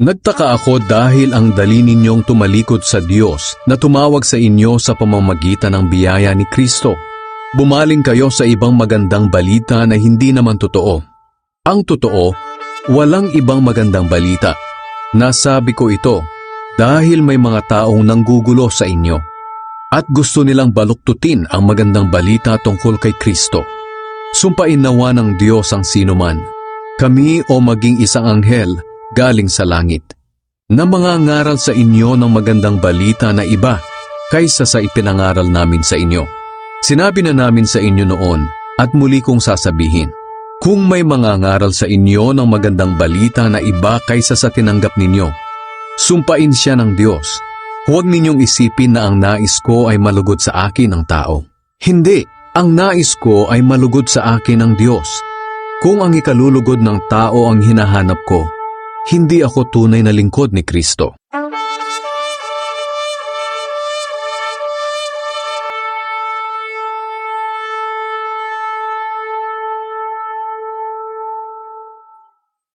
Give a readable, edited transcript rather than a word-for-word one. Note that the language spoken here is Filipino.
Nagtaka ako dahil ang dali ninyong tumalikod sa Diyos na tumawag sa inyo sa pamamagitan ng biyaya ni Kristo. Bumaling kayo sa ibang magandang balita na hindi naman totoo. Ang totoo, walang ibang magandang balita. Nasabi ko ito dahil may mga taong nanggugulo sa inyo at gusto nilang baluktutin ang magandang balita tungkol kay Kristo. Sumpain nawa ng Diyos ang sinuman, kami o maging isang anghel galing sa langit, na mangangaral sa inyo ng magandang balita na iba kaysa sa ipinangaral namin sa inyo. Sinabi na namin sa inyo noon at muli kong sasabihin, kung may mangangaral sa inyo ng magandang balita na iba kaysa sa tinanggap ninyo, sumpain siya ng Diyos. Huwag ninyong isipin na ang nais ko ay malugod sa akin ang tao. Hindi, ang nais ko ay malugod sa akin ang Diyos. Kung ang ikalulugod ng tao ang hinahanap ko, hindi ako tunay na lingkod ni Kristo.